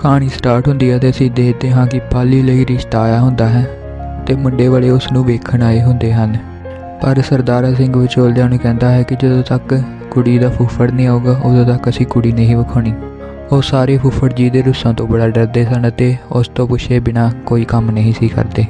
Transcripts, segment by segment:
कहानी स्टार्ट होंदी है ते असीं देखते हाँ कि पाली लई रिश्ता आया हुंदा है ते मुंडे वाले उसनूं वेखण आए हुंदे हन। पर सरदारा सिंह विचोलिया नूं कहंदा है कि जदों तक कुड़ी दा फुੱਫੜ नहीं आऊगा उदों तक असीं कुड़ी नहीं विखाउणी। ਉਹ ਸਾਰੇ ਫੁੱਫੜ ਜੀ ਦੇ ਰੁੱਸਾਂ ਤੋਂ ਬੜਾ ਡਰਦੇ ਸਨ ਅਤੇ ਉਸ ਤੋਂ ਪੁੱਛੇ ਬਿਨਾਂ ਕੋਈ ਕੰਮ ਨਹੀਂ ਸੀ ਕਰਦੇ।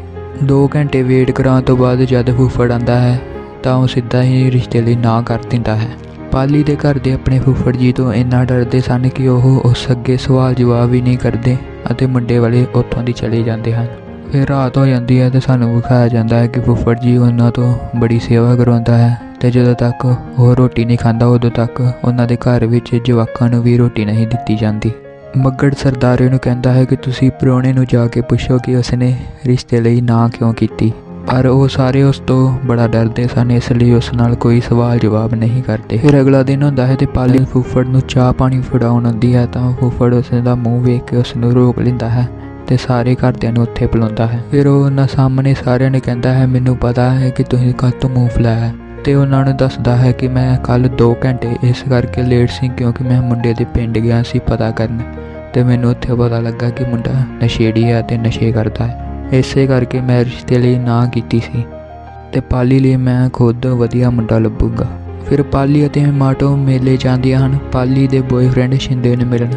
2 ਘੰਟੇ ਵੇਟ ਕਰਾਉਣ ਤੋਂ ਬਾਅਦ ਜਦ ਫੁੱਫੜ ਆਉਂਦਾ ਹੈ ਤਾਂ ਉਹ ਸਿੱਧਾ ਹੀ ਰਿਸ਼ਤੇ ਲਈ ਨਾ ਕਰ ਦਿੰਦਾ ਹੈ। ਪਾਲੀ ਦੇ ਘਰ ਦੇ ਆਪਣੇ ਫੁੱਫੜ ਜੀ ਤੋਂ ਇੰਨਾ ਡਰਦੇ ਸਨ ਕਿ ਉਹ ਉਸ ਅੱਗੇ ਸਵਾਲ ਜਵਾਬ ਵੀ ਨਹੀਂ ਕਰਦੇ ਅਤੇ ਮੁੰਡੇ ਵਾਲੇ ਉੱਥੋਂ ਦੀ ਚਲੇ ਜਾਂਦੇ ਹਨ। ਫਿਰ ਰਾਤ ਹੋ ਜਾਂਦੀ ਹੈ ਅਤੇ ਸਾਨੂੰ ਵਿਖਾਇਆ ਜਾਂਦਾ ਹੈ ਕਿ ਫੁੱਫੜ ਜੀ ਉਹਨਾਂ ਤੋਂ ਬੜੀ ਸੇਵਾ ਕਰਵਾਉਂਦਾ ਹੈ ਤੇ ਜਦੋਂ ਤੱਕ ਉਹ ਰੋਟੀ ਨਹੀਂ ਖਾਂਦਾ ਉਦੋਂ ਤੱਕ ਉਹਨਾਂ ਦੇ ਘਰ ਵਿੱਚ ਜਵਾਕਾਂ ਨੂੰ ਵੀ ਰੋਟੀ ਨਹੀਂ ਦਿੱਤੀ ਜਾਂਦੀ। ਮੱਗੜ ਸਰਦਾਰੇ ਨੂੰ ਕਹਿੰਦਾ ਹੈ ਕਿ ਤੁਸੀਂ ਪ੍ਰਾਹੁਣੇ ਨੂੰ ਜਾ ਕੇ ਪੁੱਛੋ ਕਿ ਉਸਨੇ ਰਿਸ਼ਤੇ ਲਈ ਨਾ ਕਿਉਂ ਕੀਤੀ, ਪਰ ਉਹ ਸਾਰੇ ਉਸ ਤੋਂ ਬੜਾ ਡਰਦੇ ਸਨ, ਇਸ ਲਈ ਉਸ ਨਾਲ ਕੋਈ ਸਵਾਲ ਜਵਾਬ ਨਹੀਂ ਕਰਦੇ। ਫਿਰ ਅਗਲਾ ਦਿਨ ਹੁੰਦਾ ਹੈ ਤੇ ਪਾਲੀ ਫੁੱਫੜ ਨੂੰ ਚਾਹ ਪਾਣੀ ਫੜਾਉਣ ਆਉਂਦੀ ਹੈ ਤਾਂ ਫੁੱਫੜ ਉਸ ਦਾ ਮੂੰਹ ਵੇਖ ਕੇ ਉਸ ਨੂੰ ਰੋਕ ਲੈਂਦਾ ਹੈ ਤੇ ਸਾਰੇ ਘਰਦਿਆਂ ਨੂੰ ਉੱਥੇ ਬੁਲਾਉਂਦਾ ਹੈ। ਫਿਰ ਉਹ ਉਹਨਾਂ ਸਾਹਮਣੇ ਸਾਰਿਆਂ ਨੇ ਕਹਿੰਦਾ ਹੈ ਮੈਨੂੰ ਪਤਾ ਹੈ ਕਿ ਤੁਸੀਂ ਕਦ ਤੋਂ ਮੂੰਹ ਫੁਲਾਇਆ ਤੇ ਉਹਨਾਂ ਨੂੰ ਦੱਸਦਾ ਹੈ ਕਿ ਮੈਂ ਕੱਲ੍ਹ 2 ਘੰਟੇ ਇਸ ਕਰਕੇ ਲੇਟ ਸੀ ਕਿਉਂਕਿ ਮੈਂ ਮੁੰਡੇ ਦੇ ਪਿੰਡ ਗਿਆ ਸੀ ਪਤਾ ਕਰਨ ਤੇ ਮੈਨੂੰ ਉੱਥੇ ਪਤਾ ਲੱਗਾ ਕਿ ਮੁੰਡਾ ਨਸ਼ੇੜੀ ਹੈ ਤੇ ਨਸ਼ੇ ਕਰਦਾ ਹੈ, ਇਸੇ ਕਰਕੇ ਮੈਂ ਰਿਸ਼ਤੇ ਲਈ ਨਾ ਕੀਤੀ ਸੀ ਤੇ ਪਾਲੀ ਲਈ ਮੈਂ ਖੁਦ ਵਧੀਆ ਮੁੰਡਾ ਲੱਭੂਗਾ। ਫਿਰ ਪਾਲੀ ਅਤੇ ਮਾਟੋ ਮੇਲੇ ਜਾਂਦੀਆਂ ਹਨ ਪਾਲੀ ਦੇ ਬॉयਫ੍ਰੈਂਡ ਸ਼ਿੰਦੇ ਨੂੰ ਮਿਲਣ,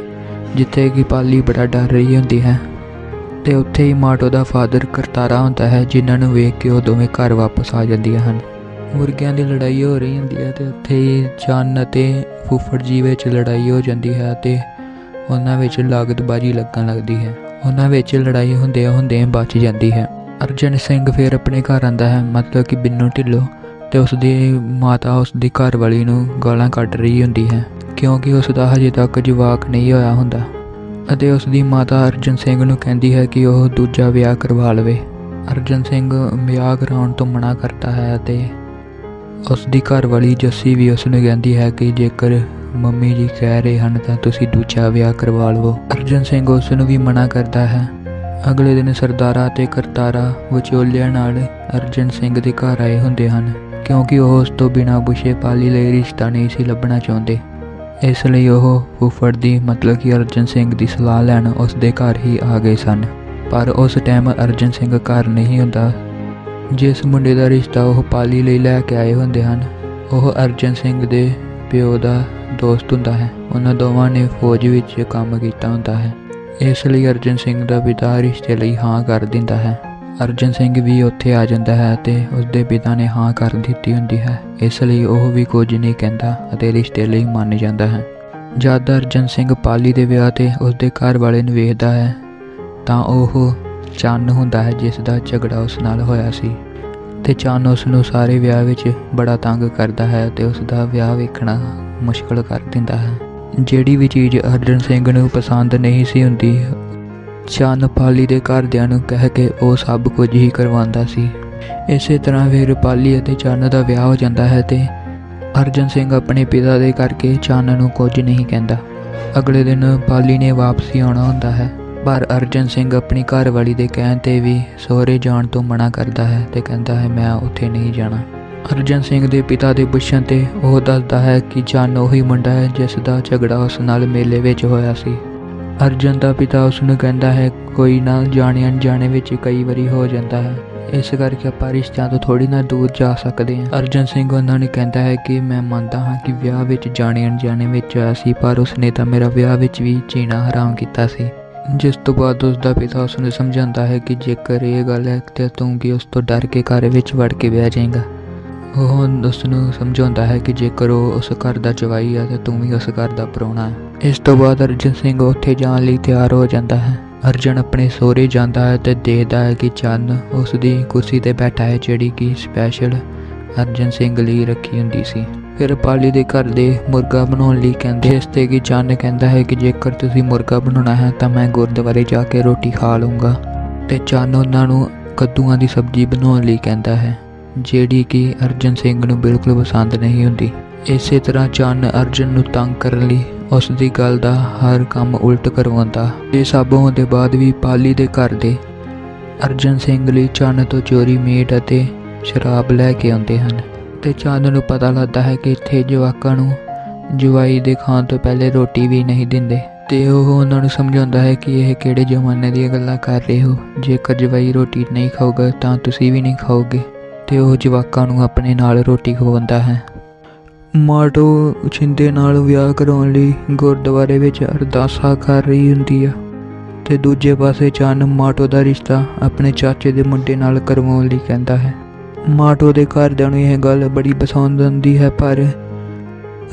ਜਿੱਥੇ ਕਿ ਪਾਲੀ ਬੜਾ ਡਰ ਰਹੀ ਹੁੰਦੀ ਹੈ ਤੇ ਉੱਥੇ ਹੀ ਮਾਟੋ ਦਾ ਫਾਦਰ ਕਰਤਾਰਾ ਹੁੰਦਾ ਹੈ, ਜਿਨ੍ਹਾਂ ਨੂੰ ਵੇਖ ਕੇ ਉਹ ਦੋਵੇਂ ਘਰ ਵਾਪਸ ਆ ਜਾਂਦੀਆਂ ਹਨ। ਮੁਰਗਿਆਂ ਦੀ ਲੜਾਈ ਹੋ ਰਹੀ ਹੁੰਦੀ ਹੈ ਤੇ ਉੱਥੇ ਹੀ ਚੰਨ ਅਤੇ ਫੁੱਫੜ ਜੀ ਵਿੱਚ ਲੜਾਈ ਹੋ ਜਾਂਦੀ ਹੈ ਤੇ ਉਹਨਾਂ ਵਿੱਚ ਲਾਗਤਬਾਜ਼ੀ ਲੱਗਣ ਲੱਗਦੀ ਹੈ। ਉਹਨਾਂ ਵਿੱਚ ਲੜਾਈ ਹੁੰਦੇ ਬਚ ਜਾਂਦੀ ਹੈ। ਅਰਜਨ ਸਿੰਘ ਫਿਰ ਆਪਣੇ ਘਰ ਆਉਂਦਾ ਹੈ, ਮਤਲਬ ਕਿ ਬਿੰਨੂ ਢਿੱਲੋਂ, ਤੇ ਉਸਦੀ ਮਾਤਾ ਉਸਦੀ ਘਰ ਵਾਲੀ ਨੂੰ ਗਾਲਾਂ ਕੱਢ ਰਹੀ ਹੁੰਦੀ ਹੈ ਕਿਉਂਕਿ ਉਸ ਦਾ ਹਜੇ ਤੱਕ ਜਵਾਕ ਨਹੀਂ ਹੋਇਆ ਹੁੰਦਾ ਅਤੇ ਉਸਦੀ ਮਾਤਾ ਅਰਜਨ ਸਿੰਘ ਨੂੰ ਕਹਿੰਦੀ ਹੈ ਕਿ ਉਹ ਦੂਜਾ ਵਿਆਹ ਕਰਵਾ ਲਵੇ। ਅਰਜਨ ਸਿੰਘ ਵਿਆਹ ਕਰਾਉਣ ਤੋਂ ਮਨਾ ਕਰਦਾ ਹੈ ਅਤੇ ਉਸਦੀ ਘਰ ਵਾਲੀ ਜੱਸੀ ਵੀ ਉਸ ਨੂੰ ਕਹਿੰਦੀ ਹੈ ਕਿ ਜੇਕਰ ਮੰਮੀ ਜੀ ਕਹਿ ਰਹੇ ਹਨ ਤਾਂ ਤੁਸੀਂ ਦੂਜਾ ਵਿਆਹ ਕਰਵਾ ਲਵੋ। ਅਰਜਨ ਸਿੰਘ ਉਸ ਨੂੰ ਵੀ ਮਨਾ ਕਰਦਾ ਹੈ। ਅਗਲੇ ਦਿਨ ਸਰਦਾਰਾ ਅਤੇ ਕਰਤਾਰਾ ਵਿਚੋਲਿਆਂ ਨਾਲ ਅਰਜਨ ਸਿੰਘ ਦੇ ਘਰ ਆਏ ਹੁੰਦੇ ਹਨ ਕਿਉਂਕਿ ਉਹ ਉਸ ਤੋਂ ਬਿਨਾਂ ਪੁੱਛੇ ਪਾਲੀ ਲਈ ਰਿਸ਼ਤਾ ਨਹੀਂ ਸੀ ਲੱਭਣਾ ਚਾਹੁੰਦੇ, ਇਸ ਲਈ ਉਹ ਫੁੱਫੜ ਦੀ ਮਤਲਬ ਕਿ ਅਰਜਨ ਸਿੰਘ ਦੀ ਸਲਾਹ ਲੈਣ ਉਸ ਦੇ ਘਰ ਹੀ ਆ ਗਏ ਸਨ। ਪਰ ਉਸ ਟਾਈਮ ਅਰਜਨ ਸਿੰਘ ਘਰ ਨਹੀਂ ਹੁੰਦਾ। ਜਿਸ ਮੁੰਡੇ ਦਾ ਰਿਸ਼ਤਾ ਉਹ ਪਾਲੀ ਲਈ ਲੈ ਕੇ ਆਏ ਹੁੰਦੇ ਹਨ ਉਹ ਅਰਜਨ ਸਿੰਘ ਦੇ ਪਿਓ ਦਾ ਦੋਸਤ ਹੁੰਦਾ ਹੈ। ਉਹਨਾਂ ਦੋਵਾਂ ਨੇ ਫੌਜ ਵਿੱਚ ਕੰਮ ਕੀਤਾ ਹੁੰਦਾ ਹੈ, ਇਸ ਲਈ ਅਰਜਨ ਸਿੰਘ ਦਾ ਪਿਤਾ ਰਿਸ਼ਤੇ ਲਈ ਹਾਂ ਕਰ ਦਿੰਦਾ ਹੈ। ਅਰਜਨ ਸਿੰਘ ਵੀ ਉੱਥੇ ਆ ਜਾਂਦਾ ਹੈ ਅਤੇ ਉਸਦੇ ਪਿਤਾ ਨੇ ਹਾਂ ਕਰ ਦਿੱਤੀ ਹੁੰਦੀ ਹੈ, ਇਸ ਲਈ ਉਹ ਵੀ ਕੁਝ ਨਹੀਂ ਕਹਿੰਦਾ ਅਤੇ ਰਿਸ਼ਤੇ ਲਈ ਮੰਨ ਜਾਂਦਾ ਹੈ। ਜਦ ਅਰਜਨ ਸਿੰਘ ਪਾਲੀ ਦੇ ਵਿਆਹ 'ਤੇ ਉਸਦੇ ਘਰ ਵਾਲੇ ਨੂੰ ਵੇਖਦਾ ਹੈ ਤਾਂ ਉਹ ਚੰਨ ਹੁੰਦਾ ਹੈ ਜਿਸ ਦਾ ਝਗੜਾ ਉਸ ਨਾਲ ਹੋਇਆ ਸੀ ਤੇ ਚੰਨ ਉਸ ਨੂੰ ਸਾਰੇ ਵਿਆਹ ਵਿੱਚ ਬੜਾ ਤੰਗ ਕਰਦਾ ਹੈ ਅਤੇ ਉਸ ਦਾ ਵਿਆਹ ਵੇਖਣਾ ਮੁਸ਼ਕਲ ਕਰ ਦਿੰਦਾ ਹੈ। ਜਿਹੜੀ ਵੀ ਚੀਜ਼ ਅਰਜਨ ਸਿੰਘ ਨੂੰ ਪਸੰਦ ਨਹੀਂ ਸੀ ਹੁੰਦੀ ਚੰਨ ਪਾਲੀ ਦੇ ਘਰਦਿਆਂ ਨੂੰ ਕਹਿ ਕੇ ਉਹ ਸਭ ਕੁਝ ਹੀ ਕਰਵਾਉਂਦਾ ਸੀ। ਇਸੇ ਤਰ੍ਹਾਂ ਫਿਰ ਪਾਲੀ ਅਤੇ ਚੰਨ ਦਾ ਵਿਆਹ ਹੋ ਜਾਂਦਾ ਹੈ ਤੇ ਅਰਜਨ ਸਿੰਘ ਆਪਣੇ ਪਿਤਾ ਦੇ ਕਰਕੇ ਚੰਨ ਨੂੰ ਕੁਝ ਨਹੀਂ ਕਹਿੰਦਾ। ਅਗਲੇ ਦਿਨ ਪਾਲੀ ਨੇ ਵਾਪਸੀ ਆਉਣਾ ਹੁੰਦਾ ਹੈ ਪਰ ਅਰਜਨ ਸਿੰਘ ਆਪਣੀ ਘਰਵਾਲੀ ਦੇ ਕਹਿਣ 'ਤੇ ਵੀ ਸਹੁਰੇ ਜਾਣ ਤੋਂ ਮਨਾ ਕਰਦਾ ਹੈ ਤੇ ਕਹਿੰਦਾ ਹੈ ਮੈਂ ਉੱਥੇ ਨਹੀਂ ਜਾਣਾ। ਅਰਜਨ ਸਿੰਘ ਦੇ ਪਿਤਾ ਦੇ ਪੁੱਛਣ 'ਤੇ ਉਹ ਦੱਸਦਾ ਹੈ ਕਿ ਚੰਨ ਉਹੀ ਮੁੰਡਾ ਹੈ ਜਿਸ ਦਾ ਝਗੜਾ ਉਸ ਨਾਲ ਮੇਲੇ ਵਿੱਚ ਹੋਇਆ ਸੀ। ਅਰਜਨ ਦਾ ਪਿਤਾ ਉਸ ਨੂੰ ਕਹਿੰਦਾ ਹੈ ਕੋਈ ਨਾ, ਜਾਣੇ ਅਣਜਾਣੇ ਵਿੱਚ ਕਈ ਵਾਰੀ ਹੋ ਜਾਂਦਾ ਹੈ, ਇਸ ਕਰਕੇ ਆਪਾਂ ਰਿਸ਼ਤਿਆਂ ਤੋਂ ਥੋੜ੍ਹੀ ਨਾ ਦੂਰ ਜਾ ਸਕਦੇ ਹਾਂ। ਅਰਜਨ ਸਿੰਘ ਉਹਨਾਂ ਨੂੰ ਕਹਿੰਦਾ ਹੈ ਕਿ ਮੈਂ ਮੰਨਦਾ ਹਾਂ ਕਿ ਵਿਆਹ ਵਿੱਚ ਜਾਣੇ ਅਣਜਾਣੇ ਵਿੱਚ ਹੋਇਆ ਸੀ, ਪਰ ਉਸਨੇ ਤਾਂ ਮੇਰਾ ਵਿਆਹ ਵਿੱਚ ਵੀ ਜੀਣਾ ਹਰਾਮ ਕੀਤਾ ਸੀ। ਜਿਸ ਤੋਂ ਬਾਅਦ ਉਸਦਾ ਪਿਤਾ ਉਸ ਨੂੰ ਸਮਝਾਉਂਦਾ ਹੈ ਕਿ ਜੇਕਰ ਇਹ ਗੱਲ ਹੈ ਤਾਂ ਤੂੰ ਕੀ ਉਸ ਤੋਂ ਡਰ ਕੇ ਘਰ ਵਿੱਚ ਵੜ ਕੇ ਬਹਿ ਜਾਏਗਾ। ਉਹ ਉਸ ਨੂੰ ਸਮਝਾਉਂਦਾ ਹੈ ਕਿ ਜੇਕਰ ਉਹ ਉਸ ਘਰ ਦਾ ਜਵਾਈ ਹੈ ਤਾਂ ਤੂੰ ਵੀ ਉਸ ਘਰ ਦਾ ਪ੍ਰਾਹੁਣਾ ਹੈ। ਇਸ ਤੋਂ ਬਾਅਦ ਅਰਜਨ ਸਿੰਘ ਉੱਥੇ ਜਾਣ ਲਈ ਤਿਆਰ ਹੋ ਜਾਂਦਾ ਹੈ। ਅਰਜਨ ਆਪਣੇ ਸਹੁਰੇ ਜਾਂਦਾ ਹੈ ਅਤੇ ਦੇਖਦਾ ਹੈ ਕਿ ਚੰਨ ਉਸ ਦੀ ਕੁਰਸੀ 'ਤੇ ਬੈਠਾ ਹੈ ਜਿਹੜੀ ਕਿ ਸਪੈਸ਼ਲ ਅਰਜਨ ਸਿੰਘ ਲਈ ਰੱਖੀ ਹੁੰਦੀ ਸੀ। ਫਿਰ ਪਾਲੀ ਦੇ ਘਰ ਦੇ ਮੁਰਗਾ ਬਣਾਉਣ ਲਈ ਕਹਿੰਦੇ, ਇਸ 'ਤੇ ਕਿ ਚੰਨ ਕਹਿੰਦਾ ਹੈ ਕਿ ਜੇਕਰ ਤੁਸੀਂ ਮੁਰਗਾ ਬਣਾਉਣਾ ਹੈ ਤਾਂ ਮੈਂ ਗੁਰਦੁਆਰੇ ਜਾ ਕੇ ਰੋਟੀ ਖਾ ਲਊਂਗਾ ਅਤੇ ਚੰਨ ਉਹਨਾਂ ਨੂੰ ਕੱਦੂਆਂ ਦੀ ਸਬਜ਼ੀ ਬਣਾਉਣ ਲਈ ਕਹਿੰਦਾ ਹੈ ਜਿਹੜੀ ਕਿ ਅਰਜਨ ਸਿੰਘ ਨੂੰ ਬਿਲਕੁਲ ਪਸੰਦ ਨਹੀਂ ਹੁੰਦੀ। ਇਸੇ ਤਰ੍ਹਾਂ ਚੰਨ ਅਰਜਨ ਨੂੰ ਤੰਗ ਕਰਨ ਲਈ ਉਸ ਦੀ ਗੱਲ ਦਾ ਹਰ ਕੰਮ ਉਲਟ ਕਰਵਾਉਂਦਾ। ਇਹ ਸਭ ਹੋਣ ਦੇ ਬਾਅਦ ਵੀ ਪਾਲੀ ਦੇ ਘਰ ਦੇ ਅਰਜਨ ਸਿੰਘ ਲਈ ਚੰਨ ਤੋਂ ਚੋਰੀ ਮੀਟ ਅਤੇ ਸ਼ਰਾਬ ਲੈ ਕੇ ਆਉਂਦੇ ਹਨ ਤੇ ਚੰਨ ਨੂੰ ਪਤਾ ਲੱਗਦਾ ਹੈ ਕਿ ਇੱਥੇ ਜਵਾਕਾਂ ਨੂੰ ਜਵਾਈ ਦੇ ਖਾਣ ਤੋਂ ਪਹਿਲੇ ਰੋਟੀ ਵੀ ਨਹੀਂ ਦਿੰਦੇ ਤੇ ਉਹ ਉਹਨਾਂ ਨੂੰ ਸਮਝਾਉਂਦਾ ਹੈ ਕਿ ਇਹ ਕਿਹੜੇ ਜ਼ਮਾਨੇ ਦੀਆਂ ਗੱਲਾਂ ਕਰ ਰਹੇ ਹੋ। ਜੇਕਰ ਜਵਾਈ ਰੋਟੀ ਨਹੀਂ ਖਾਊਗਾ ਤਾਂ ਤੁਸੀਂ ਵੀ ਨਹੀਂ ਖਾਓਗੇ। ਤੇ ਉਹ ਜਵਾਕਾਂ ਨੂੰ ਆਪਣੇ ਨਾਲ ਰੋਟੀ ਖਵਾਉਂਦਾ ਹੈ। ਮਾਟੋ ਛਿੰਦੇ ਨਾਲ ਵਿਆਹ ਕਰਾਉਣ ਲਈ ਗੁਰਦੁਆਰੇ ਵਿੱਚ ਅਰਦਾਸਾਂ ਕਰ ਰਹੀ ਹੁੰਦੀ ਆ ਤੇ ਦੂਜੇ ਪਾਸੇ ਚੰਨ ਮਾਟੋ ਦਾ ਰਿਸ਼ਤਾ ਆਪਣੇ ਚਾਚੇ ਦੇ ਮੁੰਡੇ ਨਾਲ ਕਰਵਾਉਣ ਲਈ ਕਹਿੰਦਾ ਹੈ। ਮਾਟੋ ਦੇ ਘਰਦਿਆਂ ਨੂੰ ਇਹ ਗੱਲ ਬੜੀ ਪਸੰਦ ਆਉਂਦੀ ਹੈ, ਪਰ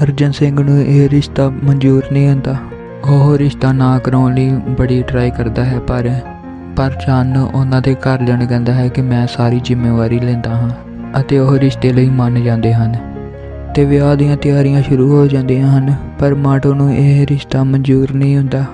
ਅਰਜਨ ਸਿੰਘ ਨੂੰ ਇਹ ਰਿਸ਼ਤਾ ਮਨਜ਼ੂਰ ਨਹੀਂ ਹੁੰਦਾ। ਉਹ ਰਿਸ਼ਤਾ ਨਾ ਕਰਾਉਣ ਲਈ ਬੜੀ ਟਰਾਈ ਕਰਦਾ ਹੈ, ਪਰ ਚੰਨ ਉਹਨਾਂ ਦੇ ਘਰਦਿਆਂ ਨੂੰ ਕਹਿੰਦਾ ਹੈ ਕਿ ਮੈਂ ਸਾਰੀ ਜ਼ਿੰਮੇਵਾਰੀ ਲੈਂਦਾ ਹਾਂ ਅਤੇ ਉਹ ਰਿਸ਼ਤੇ ਲਈ ਮੰਨ ਜਾਂਦੇ ਹਨ ਤੇ ਵਿਆਹ ਦੀਆਂ ਤਿਆਰੀਆਂ ਸ਼ੁਰੂ ਹੋ ਜਾਂਦੀਆਂ ਹਨ। ਪਰ ਮਾਟੋ ਨੂੰ ਇਹ ਰਿਸ਼ਤਾ ਮਨਜ਼ੂਰ ਨਹੀਂ ਹੁੰਦਾ।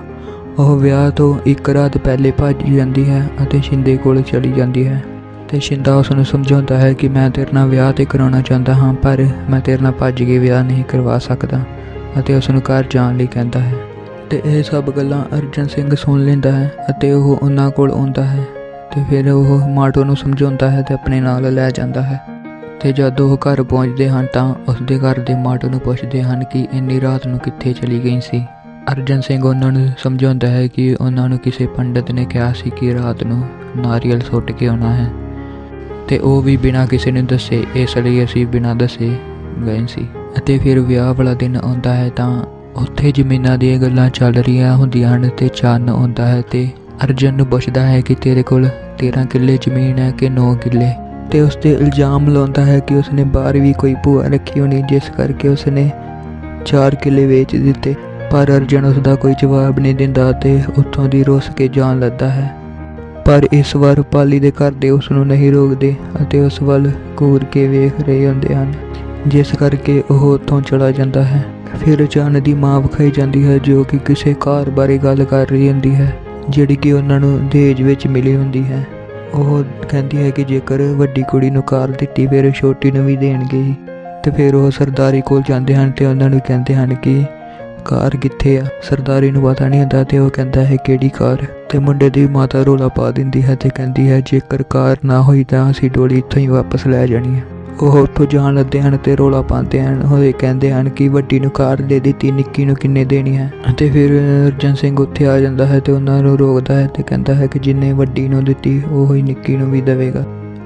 ਉਹ ਵਿਆਹ ਤੋਂ ਇੱਕ ਰਾਤ ਪਹਿਲੇ ਭੱਜ ਜਾਂਦੀ ਹੈ ਅਤੇ ਸ਼ਿੰਦੇ ਕੋਲ ਚਲੀ ਜਾਂਦੀ ਹੈ ਤੇ ਸ਼ਿੰਦਾ ਉਸ ਨੂੰ ਸਮਝਾਉਂਦਾ ਹੈ ਕਿ ਮੈਂ ਤੇਰੇ ਨਾਲ ਵਿਆਹ ਤੇ ਕਰਾਉਣਾ ਚਾਹੁੰਦਾ ਹਾਂ, ਪਰ ਮੈਂ ਤੇਰੇ ਨਾਲ ਭੱਜ ਕੇ ਵਿਆਹ ਨਹੀਂ ਕਰਵਾ ਸਕਦਾ ਅਤੇ ਉਸ ਨੂੰ ਘਰ ਜਾਣ ਲਈ ਕਹਿੰਦਾ ਹੈ। ਤੇ ਇਹ ਸਭ ਗੱਲਾਂ ਅਰਜਨ ਸਿੰਘ ਸੁਣ ਲੈਂਦਾ ਹੈ ਅਤੇ ਉਹ ਉਹਨਾਂ ਕੋਲ ਆਉਂਦਾ ਹੈ ਤੇ ਫਿਰ ਉਹ ਮਾਟੋ ਨੂੰ ਸਮਝਾਉਂਦਾ ਹੈ ਤੇ ਆਪਣੇ ਨਾਲ ਲੈ ਜਾਂਦਾ ਹੈ। ਤੇ ਜਦ ਉਹ ਘਰ ਪਹੁੰਚਦੇ ਹਨ ਤਾਂ ਉਸਦੇ ਘਰ ਦੇ ਮਾਟੋ ਨੂੰ ਪੁੱਛਦੇ ਹਨ ਕਿ ਇੰਨੀ ਰਾਤ ਨੂੰ ਕਿੱਥੇ ਚਲੀ ਗਈ ਸੀ। ਅਰਜਨ ਸਿੰਘ ਉਹਨਾਂ ਨੂੰ ਸਮਝਾਉਂਦਾ ਹੈ ਕਿ ਉਹਨਾਂ ਨੂੰ ਕਿਸੇ ਪੰਡਤ ਨੇ ਕਿਹਾ ਸੀ ਕਿ ਰਾਤ ਨੂੰ ਨਾਰੀਅਲ ਸੁੱਟ ਕੇ ਆਉਣਾ ਹੈ ਤੇ ਉਹ ਵੀ ਬਿਨਾਂ ਕਿਸੇ ਨੂੰ ਦੱਸੇ, ਇਸ ਲਈ ਅਸੀਂ ਬਿਨਾਂ ਦੱਸੇ ਗਏ ਸੀ। ਅਤੇ ਫਿਰ ਵਿਆਹ ਵਾਲਾ ਦਿਨ ਆਉਂਦਾ ਹੈ ਤਾਂ ਉੱਥੇ ਜ਼ਮੀਨਾਂ ਦੀਆਂ ਗੱਲਾਂ ਚੱਲ ਰਹੀਆਂ ਹੁੰਦੀਆਂ ਹਨ ਤੇ ਚੰਨ ਆਉਂਦਾ ਹੈ ਤੇ ਅਰਜਨ ਨੂੰ ਪੁੱਛਦਾ ਹੈ ਕਿ ਤੇਰੇ ਕੋਲ 13 ਕਿੱਲੇ ਜ਼ਮੀਨ ਹੈ ਕਿ 9 ਕਿੱਲੇ, ਤੇ ਉਸ 'ਤੇ ਇਲਜ਼ਾਮ ਲਾਉਂਦਾ ਹੈ ਕਿ ਉਸਨੇ ਬਾਹਰ ਵੀ ਕੋਈ ਭੂਆ ਰੱਖੀ ਹੋਣੀ ਜਿਸ ਕਰਕੇ ਉਸਨੇ 4 ਕਿੱਲੇ ਵੇਚ ਦਿੱਤੇ। ਪਰ ਅਰਜਨ ਉਸਦਾ ਕੋਈ ਜਵਾਬ ਨਹੀਂ ਦਿੰਦਾ ਤੇ ਉੱਥੋਂ ਦੀ ਰੁੱਸ ਕੇ ਜਾਣ ਲੱਗਦਾ ਹੈ। ਪਰ ਇਸ ਵਾਰ ਪਾਲੀ ਦੇ ਘਰ ਦੇ ਉਸ ਨੂੰ ਨਹੀਂ ਰੋਕਦੇ ਅਤੇ ਉਸ ਵੱਲ ਘੂਰ ਕੇ ਵੇਖ ਰਹੇ ਹੁੰਦੇ ਹਨ, ਜਿਸ ਕਰਕੇ ਉਹ ਉੱਥੋਂ ਚਲਾ ਜਾਂਦਾ ਹੈ। ਫਿਰ ਚੰਨ ਦੀ ਮਾਂ ਵਿਖਾਈ ਜਾਂਦੀ ਹੈ ਜੋ ਕਿ ਕਿਸੇ ਕਾਰ ਬਾਰੇ ਗੱਲ ਕਰ ਰਹੀ ਹੁੰਦੀ ਹੈ ਜਿਹੜੀ ਕਿ ਉਹਨਾਂ ਨੂੰ ਦਹੇਜ ਵਿੱਚ ਮਿਲੀ ਹੁੰਦੀ ਹੈ। ਉਹ ਕਹਿੰਦੀ ਹੈ ਕਿ ਜੇਕਰ ਵੱਡੀ ਕੁੜੀ ਨੂੰ ਕਾਰ ਦਿੱਤੀ ਫਿਰ ਛੋਟੀ ਨੂੰ ਵੀ ਦੇਣਗੇ ਹੀ। ਤੇ ਫਿਰ ਉਹ ਸਰਦਾਰੀ ਕੋਲ ਜਾਂਦੇ ਹਨ ਤੇ ਉਹਨਾਂ ਨੂੰ ਕਹਿੰਦੇ ਹਨ ਕਿ ਕਾਰ ਕਿੱਥੇ ਆ। ਸਰਦਾਰੀ ਨੂੰ ਪਤਾ ਨਹੀਂ ਹੁੰਦਾ ਤੇ ਉਹ ਕਹਿੰਦਾ ਹੈ ਕਿਹੜੀ ਕਾਰ। ਤੇ ਮੁੰਡੇ ਦੀ ਮਾਤਾ ਰੌਲਾ ਪਾ ਦਿੰਦੀ ਹੈ ਤੇ ਕਹਿੰਦੀ ਹੈ ਜੇਕਰ ਕਾਰ ਨਾ ਹੋਈ ਤਾਂ ਅਸੀਂ ਡੋਲੀ ਇੱਥੋਂ ਹੀ ਵਾਪਸ ਲੈ ਜਾਣੀ ਹੈ। ਉਹ ਉੱਥੋਂ ਜਾਣ ਲੱਗਦੇ ਹਨ ਤੇ ਰੌਲਾ ਪਾਉਂਦੇ ਹਨ। ਉਹ ਕਹਿੰਦੇ ਹਨ ਕਿ ਵੱਡੀ ਨੂੰ ਕਾਰ ਦੇ ਦਿੱਤੀ, ਨਿੱਕੀ ਨੂੰ ਕਿੰਨੇ ਦੇਣੀ ਹੈ। ਅਤੇ ਫਿਰ ਅਰਜਨ ਸਿੰਘ ਉੱਥੇ ਆ ਜਾਂਦਾ ਹੈ ਤੇ ਉਹਨਾਂ ਨੂੰ ਰੋਕਦਾ ਹੈ ਤੇ ਕਹਿੰਦਾ ਹੈ ਕਿ ਜਿੰਨੇ ਵੱਡੀ ਨੂੰ ਦਿੱਤੀ ਉਹ ਹੀ ਨਿੱਕੀ ਨੂੰ ਵੀ ਦੇਵੇਗਾ।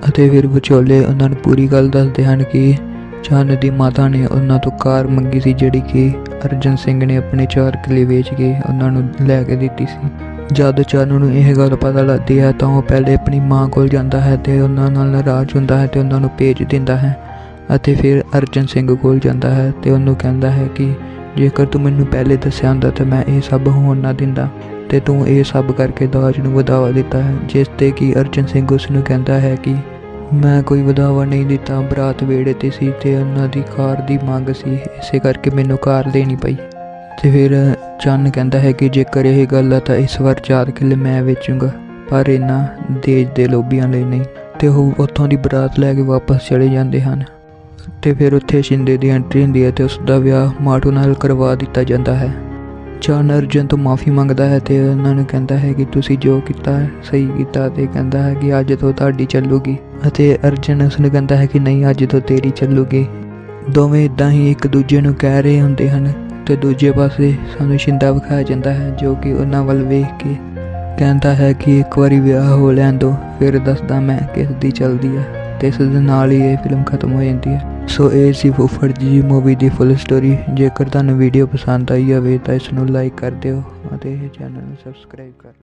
ਅਤੇ ਫਿਰ ਵਿਚੋਲੇ ਉਹਨਾਂ ਨੂੰ ਪੂਰੀ ਗੱਲ ਦੱਸਦੇ ਹਨ ਕਿ ਚੰਨ ਦੀ ਮਾਤਾ ਨੇ ਉਹਨਾਂ ਤੋਂ ਕਾਰ ਮੰਗੀ ਸੀ ਜਿਹੜੀ ਕਿ ਅਰਜਨ ਸਿੰਘ ਨੇ ਆਪਣੇ 4 ਕਿੱਲੇ ਵੇਚ ਕੇ ਉਹਨਾਂ ਨੂੰ ਲੈ ਕੇ ਦਿੱਤੀ ਸੀ। ਜਦ ਚੰਨ ਨੂੰ ਇਹ ਗੱਲ ਪਤਾ ਲੱਗਦੀ ਹੈ ਤਾਂ ਉਹ ਪਹਿਲੇ ਆਪਣੀ ਮਾਂ ਕੋਲ ਜਾਂਦਾ ਹੈ ਤੇ ਉਹਨਾਂ ਨਾਲ ਨਾਰਾਜ਼ ਹੁੰਦਾ ਹੈ ਤੇ ਉਹਨਾਂ ਨੂੰ ਭੇਜ ਦਿੰਦਾ ਹੈ। ਅਤੇ ਫਿਰ ਅਰਜਨ ਸਿੰਘ ਕੋਲ ਜਾਂਦਾ ਹੈ ਤੇ ਉਹਨੂੰ ਕਹਿੰਦਾ ਹੈ ਕਿ ਜੇਕਰ ਤੂੰ ਮੈਨੂੰ ਪਹਿਲੇ ਦੱਸਿਆ ਹੁੰਦਾ ਤਾਂ ਮੈਂ ਇਹ ਸਭ ਹੋਣ ਨਾ ਦਿੰਦਾ ਤੇ ਤੂੰ ਇਹ ਸਭ ਕਰਕੇ ਦਾਜ ਨੂੰ ਵਧਾਵਾ ਦਿੱਤਾ ਹੈ। ਜਿਸ 'ਤੇ ਕਿ ਅਰਜਨ ਸਿੰਘ ਉਸ ਨੂੰ ਕਹਿੰਦਾ ਹੈ ਕਿ ਮੈਂ ਕੋਈ ਵਧਾਵਾ ਨਹੀਂ ਦਿੱਤਾ, ਬਰਾਤ ਵੇੜੇ 'ਤੇ ਸੀ ਤੇ ਉਹਨਾਂ ਦੀ ਕਾਰ ਦੀ ਮੰਗ ਸੀ, ਇਸੇ ਕਰਕੇ ਮੈਨੂੰ ਕਾਰ ਦੇਣੀ ਪਈ। ਤੇ ਫਿਰ ਚੰਨ ਕਹਿੰਦਾ ਹੈ ਕਿ ਜੇਕਰ ਇਹ ਗੱਲ ਆ ਤਾਂ ਇਸ ਵਾਰ 4 ਕਿੱਲੇ ਮੈਂ ਵੇਚੂੰਗਾ, ਪਰ ਇਹਨਾਂ ਦਹੇਜ ਦੇ ਲੋਭੀਆਂ ਲਈ ਨਹੀਂ। ਤੇ ਉਹ ਉੱਥੋਂ ਦੀ ਬਰਾਤ ਲੈ ਕੇ ਵਾਪਸ ਚਲੇ ਜਾਂਦੇ ਹਨ। ਤੇ ਫਿਰ ਉੱਥੇ ਸ਼ਿੰਦੇ ਦੀ ਐਂਟਰੀ ਹੁੰਦੀ ਹੈ ਤੇ ਉਸ ਦਾ ਵਿਆਹ ਮਾਟੋ ਨਾਲ ਕਰਵਾ ਦਿੱਤਾ ਜਾਂਦਾ ਹੈ। ਚੰਨ ਅਰਜਨ ਤੋਂ ਮਾफ़ੀ ਮੰਗਦਾ ਹੈ ਤੇ ਉਹਨਾਂ ਨੂੰ ਕਹਿੰਦਾ ਹੈ ਕਿ ਤੁਸੀਂ ਜੋ ਕੀਤਾ ਸਹੀ ਕੀਤਾ, ਤੇ ਕਹਿੰਦਾ ਹੈ ਕਿ ਅੱਜ ਤੋਂ ਤੁਹਾਡੀ ਚੱਲੂਗੀ। ਅਤੇ ਅਰਜਨ ਉਸ ਨੂੰ ਕਹਿੰਦਾ ਹੈ ਕਿ ਨਹੀਂ, ਅੱਜ ਤੋਂ ਤੇਰੀ ਚੱਲੂਗੀ। ਦੋਵੇਂ ਇੱਦਾਂ ਹੀ ਇੱਕ ਦੂਜੇ ਨੂੰ ਕਹਿ ਰਹੇ ਹੁੰਦੇ ਹਨ ਤੇ ਦੂਜੇ ਪਾਸੇ ਸਾਨੂੰ ਸ਼ਿੰਦਾ ਵਿਖਾਇਆ ਜਾਂਦਾ ਹੈ ਜੋ ਕਿ ਉਹਨਾਂ ਵੱਲ ਵੇਖ ਕੇ ਕਹਿੰਦਾ ਹੈ ਕਿ ਇੱਕ ਵਾਰੀ ਵਿਆਹ ਹੋ ਲੈਣ ਦਿਓ, ਫਿਰ ਦੱਸਦਾ ਮੈਂ ਕਿਸ ਦੀ ਚੱਲਦੀ ਹੈ। ਤੇ ਇਸ ਦੇ ਨਾਲ ਹੀ ਇਹ ਫਿਲਮ ਖਤਮ ਹੋ ਜਾਂਦੀ ਹੈ। ਸੋ ਇਹ ਸੀ ਫੁੱਫੜ ਜੀ ਮੂਵੀ ਦੀ ਫੁੱਲ ਸਟੋਰੀ। ਜੇਕਰ ਤੁਹਾਨੂੰ ਵੀਡੀਓ ਪਸੰਦ ਆਈ ਹੋਵੇ ਤਾਂ ਇਸ ਨੂੰ ਲਾਈਕ ਕਰ ਦਿਓ ਅਤੇ ਇਹ ਚੈਨਲ ਨੂੰ ਸਬਸਕ੍ਰਾਈਬ ਕਰ